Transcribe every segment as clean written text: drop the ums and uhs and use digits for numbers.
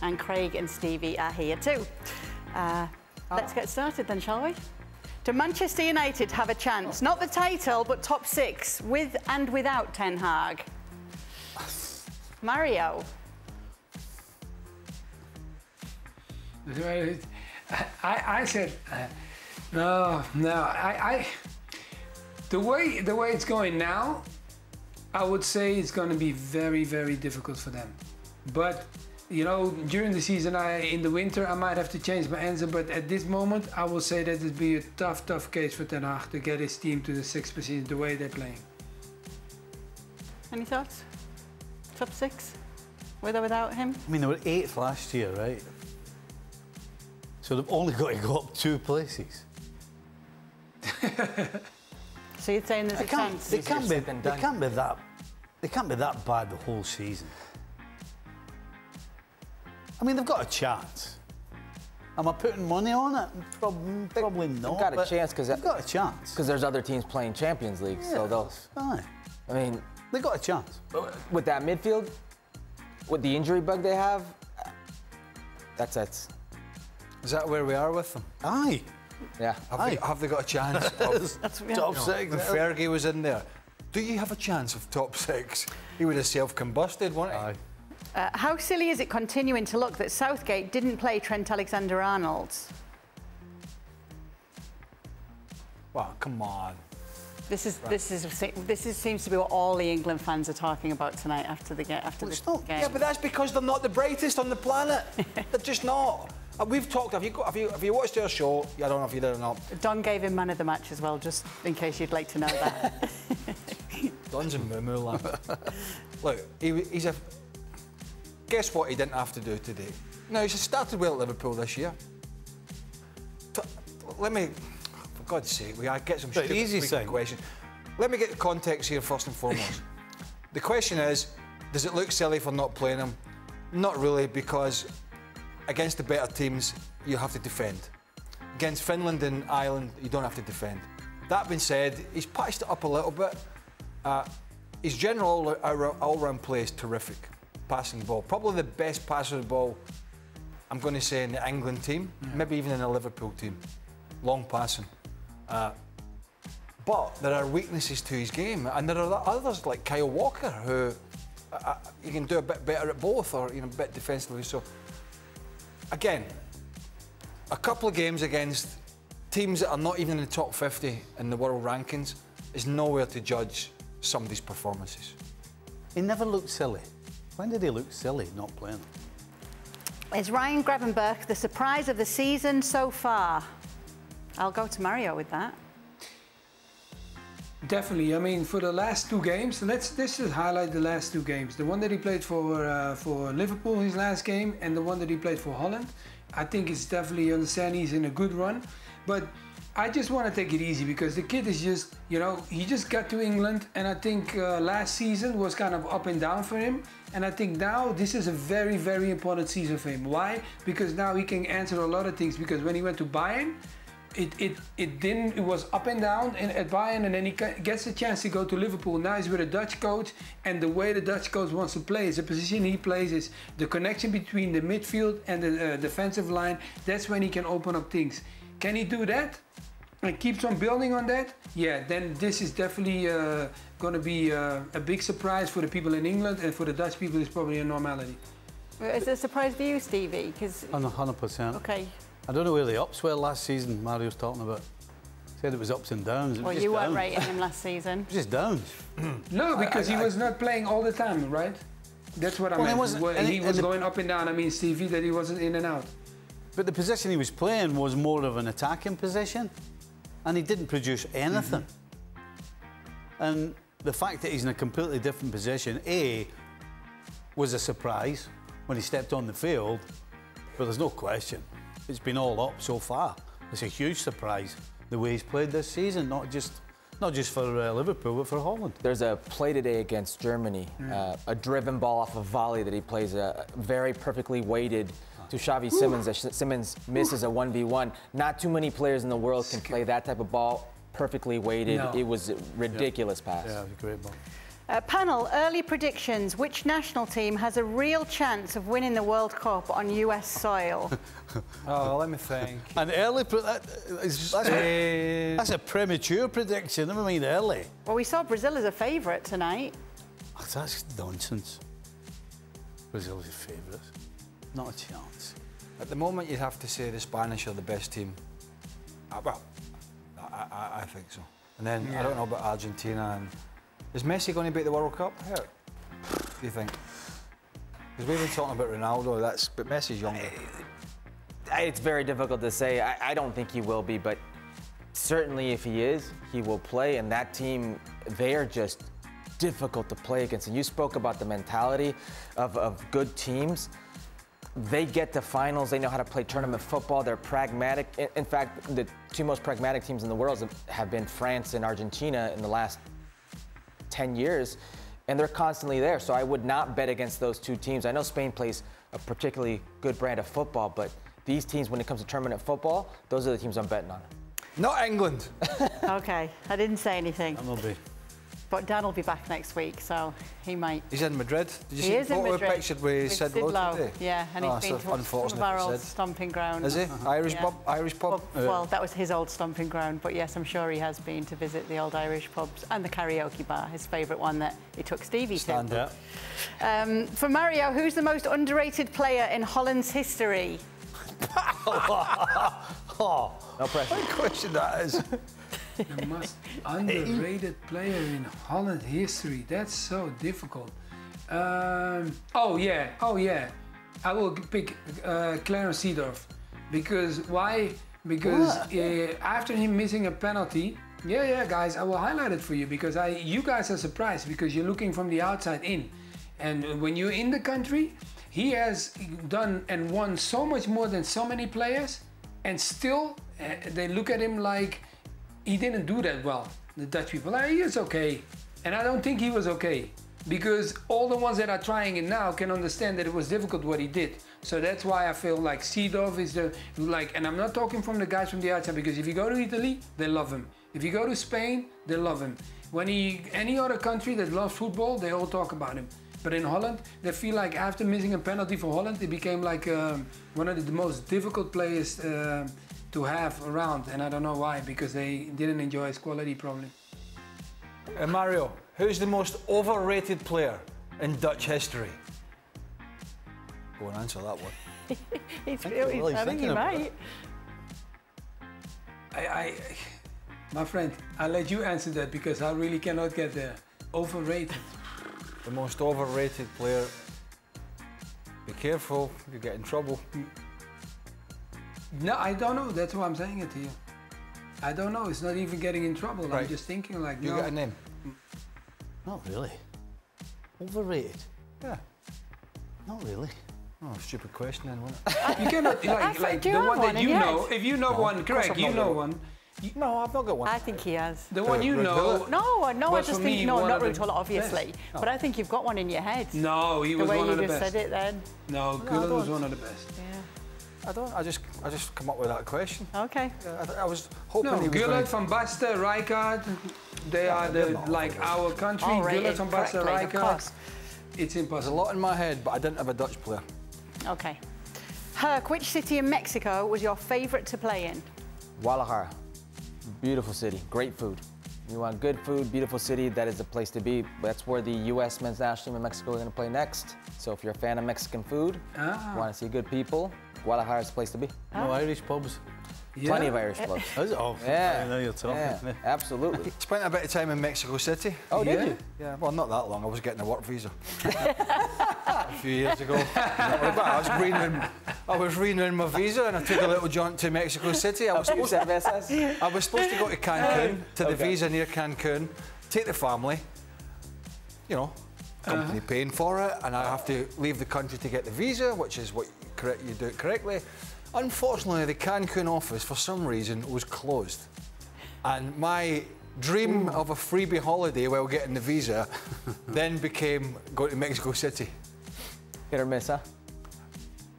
And Craig and Stevie are here too. Let's get started then, shall we? Do Manchester United have a chance? Not the title, but top 6, with and without Ten Hag? Mario? I said, no. The way it's going now, I would say it's going to be very, very difficult for them. But you know, during the season, in the winter, I might have to change my answer. But at this moment, I will say that it'd be a tough case for Ten Hag to get his team to the 6th position the way they're playing. Any thoughts? Top 6, with or without him? I mean, they were 8th last year, right? So they've only got to go up 2 places. So you're saying there's a chance? They can't be that bad the whole season. I mean, they've got a chance. Am I putting money on it? Probably not. They've got a chance because they've got a chance. Because there's other teams playing Champions League, yeah, so they'll. Aye. I mean, they've got a chance. With that midfield, with the injury bug they have, that's it. Is that where we are with them? Aye. Yeah. Have they got a chance of top 6? When Fergie was in there, do you have a chance of top 6? He would have self-combusted, wouldn't he? Aye. How silly is it continuing to look that Southgate didn't play Trent Alexander-Arnold? Well, come on. This seems to be what all the England fans are talking about tonight after the game. Yeah, but that's because they're not the brightest on the planet. They're just not. We've talked. Have you watched their show? I don't know if you did or not. Don gave him man of the match as well, just in case you'd like to know that. Don's a moo-moo lad. Look, he's a. Guess what he didn't have to do today? No, he's started well at Liverpool this year. Let me, for God's sake, we get some stupid questions. Let me get the context here first and foremost. The question is, does it look silly for not playing him? Not really, because against the better teams, you have to defend. Against Finland and Ireland, you don't have to defend. That being said, he's patched it up a little bit. His general all-round play is terrific. Passing the ball, probably the best passer of the ball, I'm going to say, in the England team, maybe even in the Liverpool team. Long passing. But there are weaknesses to his game, and there are others like Kyle Walker who you can do a bit better at both, or a bit defensively. So again, a couple of games against teams that are not even in the top 50 in the world rankings is nowhere to judge somebody's performances. He never looked silly. When did he look silly not playing? Is Ryan Gravenberch the surprise of the season so far? I'll go to Mario with that. Definitely. I mean, for the last 2 games, let's just highlight the last 2 games. The one that he played for Liverpool, his last game, and the one that he played for Holland. I think it's definitely, you understand, he's in a good run. But I just want to take it easy because the kid is just, he just got to England, and I think last season was kind of up and down for him. And I think now this is a very, very important season for him. Why? Because now he can answer a lot of things. Because when he went to Bayern, it was up and down at Bayern, and then he gets a chance to go to Liverpool. Now he's with a Dutch coach, and the way the Dutch coach wants to play is the position he plays is the connection between the midfield and the defensive line. That's when he can open up things. Can he do that and keeps on building on that? Yeah, then this is definitely going to be a big surprise for the people in England, and for the Dutch people it's probably a normality. Is it a surprise for you, Stevie? 100%. Okay. I don't know where the ups were last season, Mario's talking about. Said it was ups and downs. Well, you weren't rating him last season. It was just downs. No, because he was not playing all the time, right? That's what I meant. He was going up and down. I mean, Stevie, that he wasn't in and out. But the position he was playing was more of an attacking position, and he didn't produce anything. And the fact that he's in a completely different position, was a surprise when he stepped on the field, but there's no question. It's been all up so far. It's a huge surprise the way he's played this season, not just for Liverpool, but for Holland. There's a play today against Germany, a driven ball off a volley that he plays, very perfectly weighted to Xavi Simons. Simons misses a 1v1. Not too many players in the world can play that type of ball, perfectly weighted. No. It was a ridiculous pass. Yeah, it was a great ball. Panel, early predictions. Which national team has a real chance of winning the World Cup on US soil? Oh, let me think. An early... That's a premature prediction, never mind early. Well, we saw Brazil as a favourite tonight. Oh, that's nonsense. Brazil's your favourite. Not a chance. At the moment, you'd have to say the Spanish are the best team. Well, I think so. And then, I don't know about Argentina. And is Messi going to beat the World Cup? Herc, do you think? Because we've been talking about Ronaldo, but Messi's younger. It's very difficult to say. I don't think he will be, but certainly if he is, he will play. And that team, they are just difficult to play against. And you spoke about the mentality of good teams. They get to finals. They know how to play tournament football. They're pragmatic. In fact, the two most pragmatic teams in the world have been France and Argentina in the last 10 years, and they're constantly there. So I would not bet against those two teams. I know Spain plays a particularly good brand of football, but these teams, when it comes to tournament football, those are the teams I'm betting on. Not England. OK, I didn't say anything. That will be. But Dan will be back next week, so he might. He's in Madrid. Did you see the photo picture where he said hello today? Yeah, and he's been to some of our old stomping ground. Is he? Irish pub? Irish pub? Well, that was his old stomping ground, but yes, I'm sure he has been to visit the old Irish pubs and the karaoke bar, his favourite one that he took Stevie to. For Mario, who's the most underrated player in Holland's history? No pressure. What a question that is. The most underrated player in Holland history. That's so difficult. Oh yeah. I will pick Clarence Seedorf. Because why? Because after him missing a penalty, guys, I will highlight it for you because you guys are surprised because you're looking from the outside in, and when you're in the country, he has done and won so much more than so many players, and still they look at him like he didn't do that well. The Dutch people, he is okay. And I don't think he was okay because all the ones that are trying it now can understand that it was difficult what he did. So that's why I feel like Seedorf is and I'm not talking from the guys from the outside because if you go to Italy, they love him. If you go to Spain, they love him. When any other country that loves football, they all talk about him. But in Holland, they feel like after missing a penalty for Holland, he became like one of the most difficult players to have around, and I don't know why, because they didn't enjoy his quality probably. Mario, who's the most overrated player in Dutch history? Go and answer that one. I think you're right. My friend, I'll let you answer that because I really cannot get there. Overrated. The most overrated player. Be careful, you get in trouble. No, I don't know. That's why I'm saying it to you. I don't know. It's not even getting in trouble. Right. I'm just thinking like, You got a name? Not really. Overrated? Yeah. Not really. Oh, stupid question then, wasn't it? You cannot, like the one that you know, if you know one, correct, you know one. No, I've not got one. I think he has. The one you know. No, I just think, no, not Ruud, obviously. But I think you've got one in your head. No, he was one of the best. The way you just said it then. No, Gullit was one of the best. Yeah. I don't. I just come up with that question. Okay. I was hoping he was Gullit, Van Basten, Rijkaard, they are like our country. Gullit, Van Basten, Rijkaard. It's impossible. There's a lot in my head, but I didn't have a Dutch player. Okay. Herc, which city in Mexico was your favourite to play in? Guadalajara. Beautiful city, great food. You want good food, beautiful city, that is the place to be. That's where the U.S. men's national team in Mexico are going to play next. So if you're a fan of Mexican food, want to see good people, Guadalajara is the place to be. No Irish pubs? Yeah. Plenty of Irish pubs. Oh, yeah. I know you're talking. Yeah, absolutely. Spent a bit of time in Mexico City. Oh, did you? Yeah, well, not that long. I was getting a work visa a few years ago. I was renewing my visa and I took a little jaunt to Mexico City. I was supposed to go to Cancun, to the visa near Cancun, take the family, you know, company paying for it, and I have to leave the country to get the visa, which is what you do it correctly. Unfortunately, the Cancun office, for some reason, was closed. And my dream of a freebie holiday while getting the visa then became going to Mexico City. Hit or miss, huh?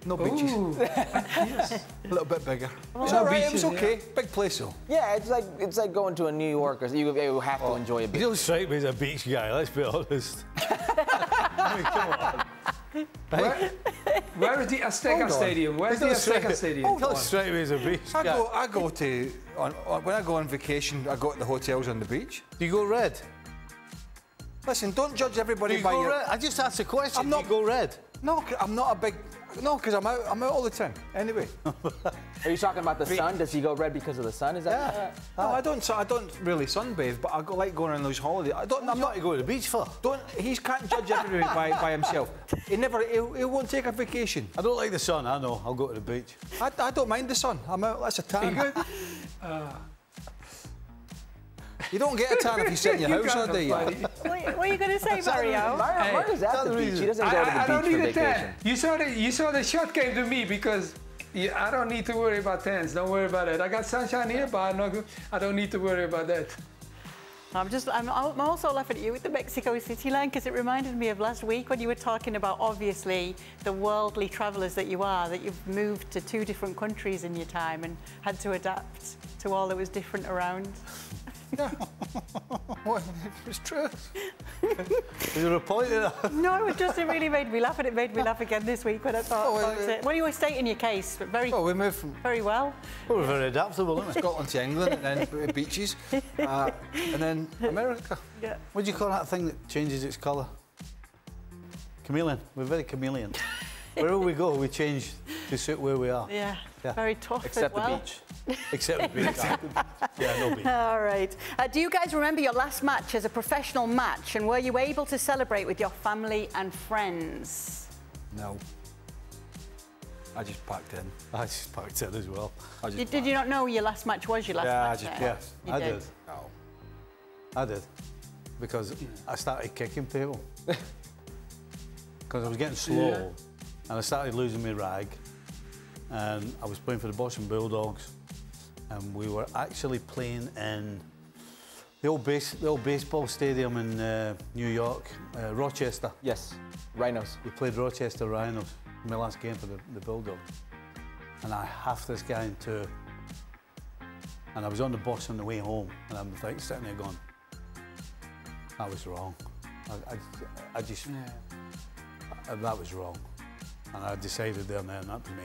No beaches. Yes. A little bit bigger. Oh, It's all right. beaches, It was okay. yeah. Big place though. Yeah, it's like going to a New York, or you have to enjoy a You beach. don't strike me as a beach guy, let's be honest. I mean, come on. Where is the Azteca Stadium? Where's the Azteca Stadium? Don't strike me as a beach guy. I go to when I go on vacation. I go to the hotels on the beach. Do you go red? Listen, don't judge everybody Do you by go your. red? I just asked a question. I'm not- Do you go red? No, I'm not a big. No, because I'm out all the time. Anyway. Are you talking about the sun? Does he go red because of the sun? Is that? No, I don't really sunbathe, but I like going on those holidays. I'm not. to go to the beach for. He can't judge everybody by himself. He won't take a vacation. I don't like the sun, I know. I'll go to the beach. I don't mind the sun. I'm out. That's a tan. You don't get a tan if you sit in your house all day. What are you going to say, Mario? Mario's at the beach. He doesn't go to the I don't beach for need a tan. vacation. You saw the shot came to me because I don't need to worry about tans. Don't worry about it. I got sunshine here, but I don't need to worry about that. I'm also laughing at you with the Mexico City line because it reminded me of last week when you were talking about, obviously, the worldly travellers that you are, that you've moved to 2 different countries in your time and had to adapt to all that was different around. What? It's true. Is there a point in that? No, it really made me laugh, and it made me laugh again this week when I thought about it. Well, you were stating your case, but we moved from very well. Well, we're very adaptable, aren't we? Scotland to England, and then beaches, and then America. Yeah. What do you call that thing that changes its colour? Chameleon. We're very chameleon. Wherever we go, we change to suit where we are. Yeah, Yeah. very tough Except as well. the beach. Except the beach. Yeah, no beach. All right. Do you guys remember your last match as a professional match, and were you able to celebrate with your family and friends? No. I just packed in. I just packed in as well. Did you not know your last match was your last match? Yes, You I did. did. I did. Because I started kicking people. Because I was getting slow, and I started losing my rag. And I was playing for the Boston Bulldogs, and we were actually playing in the old baseball stadium in New York, Rochester. Yes, Rhinos. We played Rochester Rhinos, my last game for the Bulldogs. And I halved this guy in 2. And I was on the bus on the way home, and I'm like sitting there going, that was wrong. That was wrong. And I decided there and then, that was me.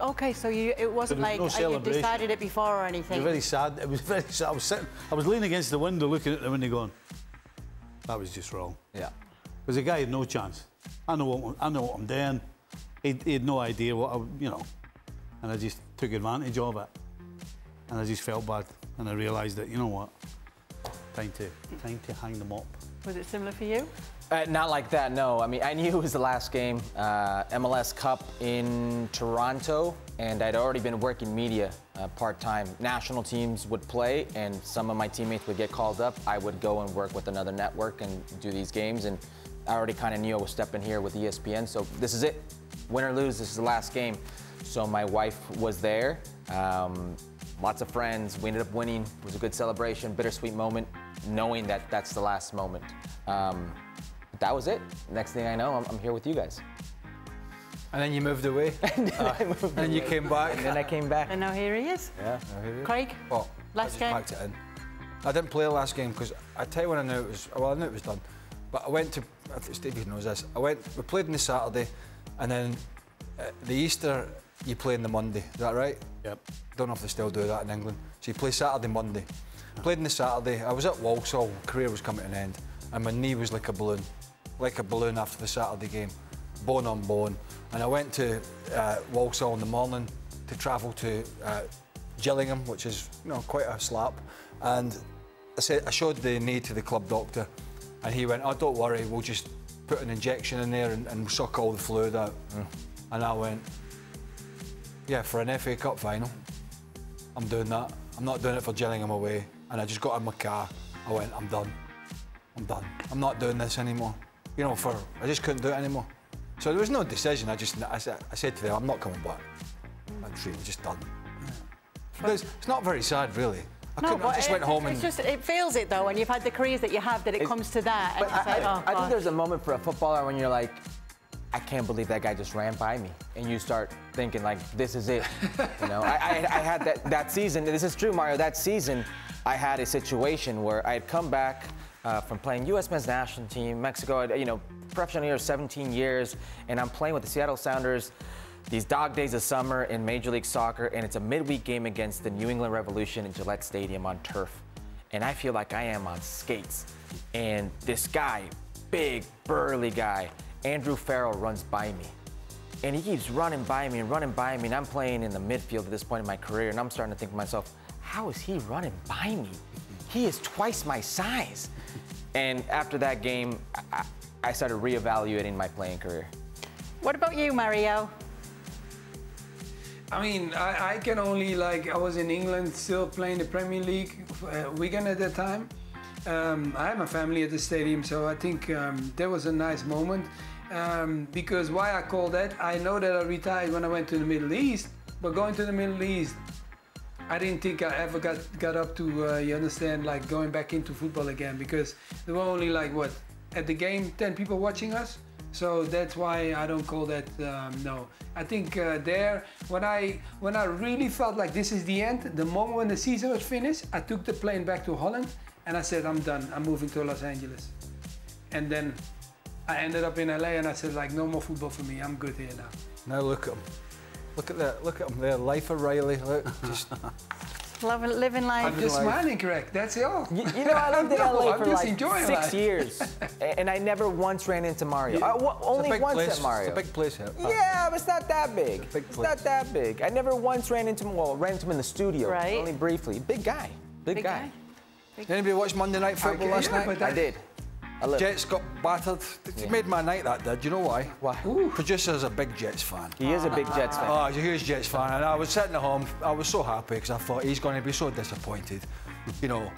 Okay, so it wasn't like you decided it before or anything? It was very sad. It was very sad. I was leaning against the window looking at the window going, that was just wrong. Yeah. Because the guy had no chance. I know what I'm doing. He had no idea what and I just took advantage of it. And I just felt bad. And I realised that, you know what, time to hang them up. Was it similar for you? Not like that, no. I mean, I knew it was the last game, MLS Cup in Toronto, and I'd already been working media part-time. National teams would play, and some of my teammates would get called up. I would go and work with another network and do these games, and I already kind of knew I was stepping here with ESPN, so this is it. Win or lose, this is the last game. So my wife was there, lots of friends. We ended up winning. It was a good celebration, bittersweet moment, knowing that that's the last moment. That was it. Next thing I know, I'm here with you guys. And then you moved away. And then you came back. And then I came back. And now here he is. Yeah. Now here he is. Craig, Well, last game. I just packed it in. I didn't play the last game because I tell you when I knew it was. Well, I knew it was done. But I went to. I think Stevie knows this. We played on the Saturday, and then the Easter you play on the Monday. Is that right? Yep. Don't know if they still do that in England. So you play Saturday, Monday. Played on the Saturday. I was at Walsall. Career was coming to an end, and my knee was like a balloon. Like a balloon after the Saturday game, bone on bone. And I went to Walsall in the morning to travel to Gillingham, which is quite a slap. And I showed the knee to the club doctor, and he went, "Oh, don't worry, we'll just put an injection in there and suck all the fluid out." And I went, "Yeah, for an FA Cup final, I'm doing that. I'm not doing it for Gillingham away." And I just got in my car. I went, "I'm done. I'm done. I'm not doing this anymore." I just couldn't do it anymore. So there was no decision. I said to them, "I'm not coming back. I'm just done." It's not very sad, really. I just went home and... It feels it, though, when you've had the careers that you have, that it comes to that. But I think there's a moment for a footballer when you're like, I can't believe that guy just ran by me. And you start thinking, like, this is it. You know, I had that season, this is true, Mario, that season, I had a situation where I had come back from playing U.S. men's national team, Mexico, you know, professional year, 17 years, and I'm playing with the Seattle Sounders these dog days of summer in Major League Soccer, and it's a midweek game against the New England Revolution in Gillette Stadium on turf. And I feel like I am on skates. And this guy, big, burly guy, Andrew Farrell, runs by me. And he keeps running by me, and I'm playing in the midfield at this point in my career, and I'm starting to think to myself, how is he running by me? He is twice my size. And after that game, I started reevaluating my playing career. What about you, Mario? I mean, I can only, like, I was in England still playing the Premier League, Wigan at that time. I had my family at the stadium, so I think that was a nice moment. Because why I call that, I know that I retired when I went to the Middle East, but going to the Middle East, I didn't think I ever got up to, you understand, like going back into football again, because there were only, like, what, at the game, 10 people watching us. So that's why I don't call that, no. I think there, when I really felt like this is the end, the moment when the season was finished, I took the plane back to Holland and I said, I'm done, I'm moving to Los Angeles. And then I ended up in LA and I said, like, no more football for me, I'm good here now. Now look at him. Look at that, look at him there, life of Riley, look, just... Living life. I'm just smiling, correct, that's all. You know, I lived in LA for like 6 life. years, and I never once ran into Mario. Only once at Mario. It's a big place here. Yeah, but it's not that big. It's not that big. I never once ran into him, ran into him in the studio, right. Only briefly. Big guy, big guy. Anybody watch Monday Night Football last night? I did. Jets got battered. It made my night, that did. Do you know why? Why? Producer's a big Jets fan. He is a big Jets fan. Oh, he's a huge Jets fan. And I was sitting at home, I was so happy because I thought he's going to be so disappointed. You know,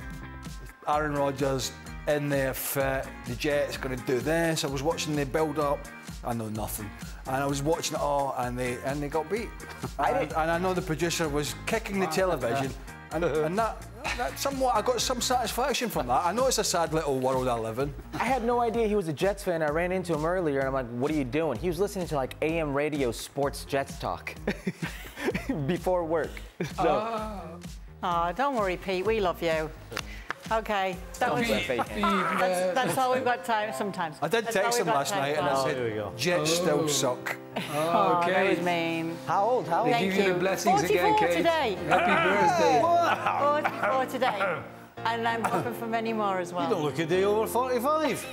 Aaron Rodgers in there fit, the Jets going to do this. I was watching the build-up, I know nothing. And I was watching it all and they got beat. And I know the producer was kicking the television and that somewhat, I got some satisfaction from that. I know it's a sad little world I live in. I had no idea he was a Jets fan. I ran into him earlier, and I'm like, what are you doing? He was listening to, like, AM radio sports Jets talk before work. So. Oh, don't worry, Pete. We love you. Okay, that's all we've got time. Sometimes. I did text him last night and I said, Jets still suck. Oh, okay. That was mean. How old? How old? They give you the blessings again, Kate. Today. Happy birthday. 44 today. And I'm hoping for many more as well. You don't look a day over 45.